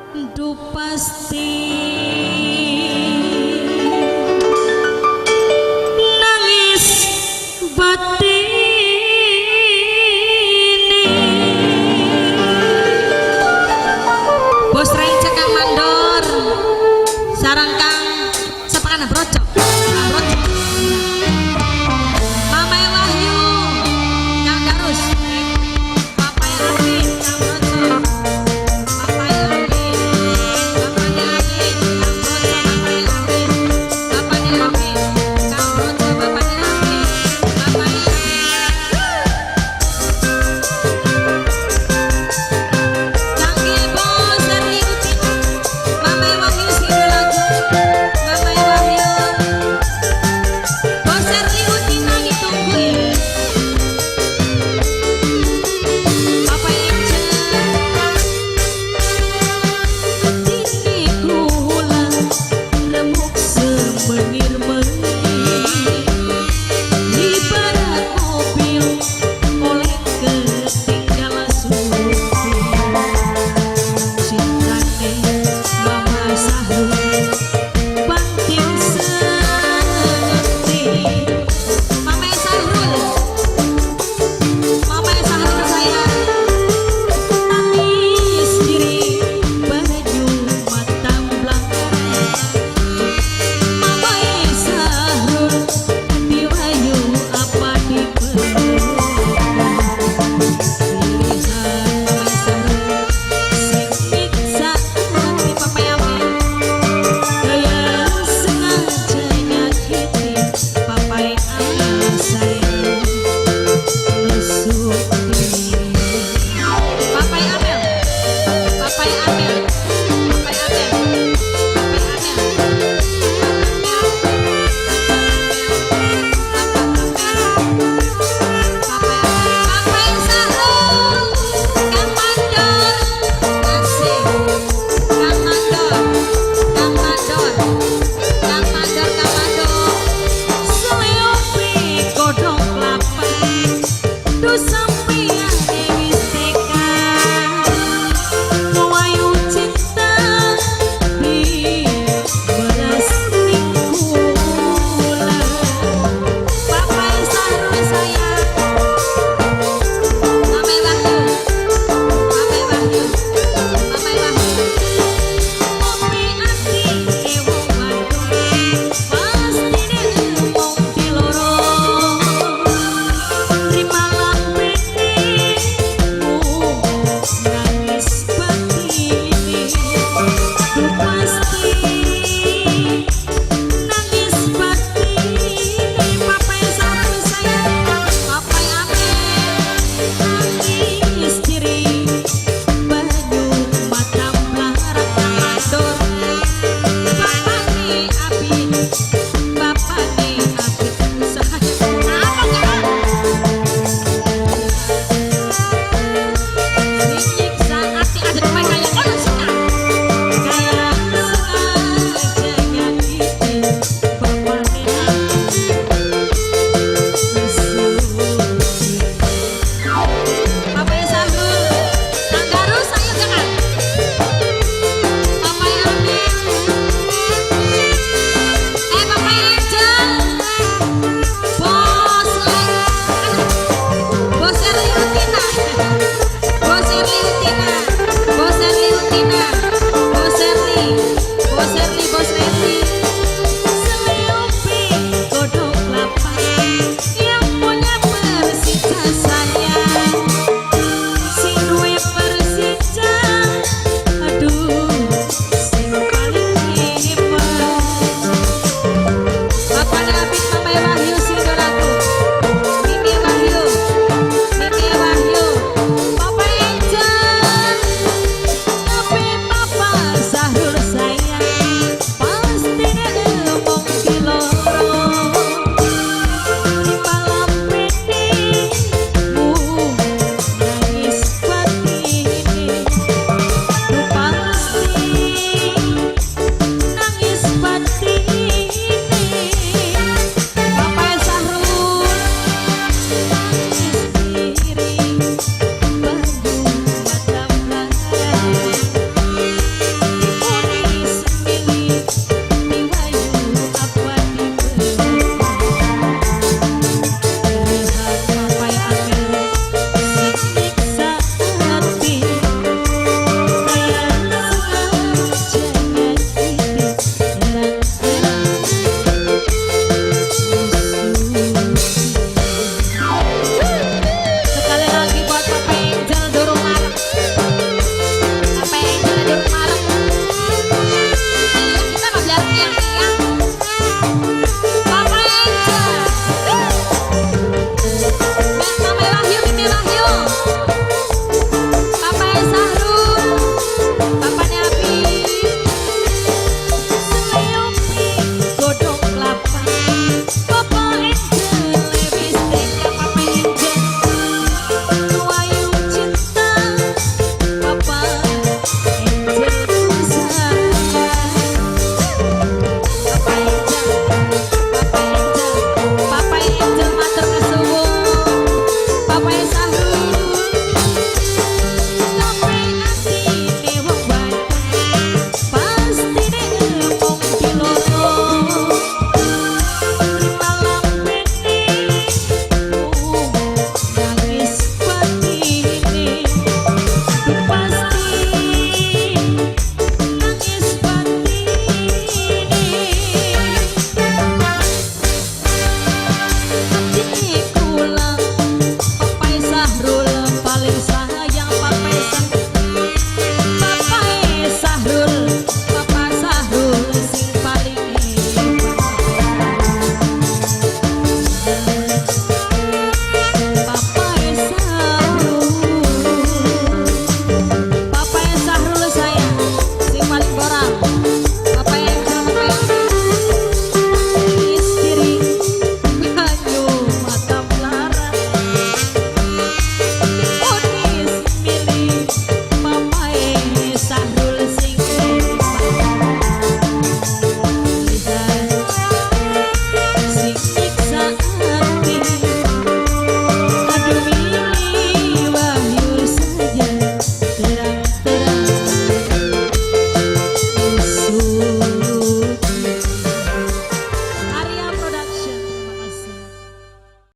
Duh pasti nangis batin bos rencek Kang Mandor sarang Kang sepakana brocok Mama Wahyu Kang Darus Papa Yakin Kang Brocok Papa Yakin Papa Yakin Kang Brocok Papa Yakin Kang Brocok Papa Yakin Papa Yakin Canggih bos dari Utin Mama Wahyu sini lagu Mama Wahyu bos dari Utin lagi tungguin Papa Ince Tini kula remuk semenir-menir Ibarat mobil oleh ketinggalan supir Cintane Mama Sahrul banting setir Mama Sahrul Mama Sahrul sayang nangis diri baju mata belakang Mama Sahrul dirayu apa dipeluk pilihan Mama Sahrul sing nyiksa hati Papa Yamin gaya sengaja nyakiti Papa Yamin sayang nusuk diri Papa Yamin Papa Yamin Papa Yamin Papa Sahrul Kang Mandor kasih Kang Mandor Kang Mandor Kang Mandor Kang Mandor Seliopi godhong kelapa duh sampeyan Dewi Seka Wayu cinta di beras ning kula Papa Sahrul sayang Mama Wahyu Mama Wahyu Mama Wahyu Ngopi ati wong wadon pastine mung diloro Terima lampenimu nangis batine Duh pasti nangis batine Papa Sahrul sayang Papa Yamin nangis diri baju mata melarat Kang Mandor Bapane Abid Bapane Abid usahanya apa kan nyiksa hati ada apa kayak orang senang gaya sengaja nyakiti Bapane Papa Sahrul Kang Darus sayang jangan Papa Yamin Papa Angel Bos Bos Erli Utina Bos Erli Utina Bos Erli Utina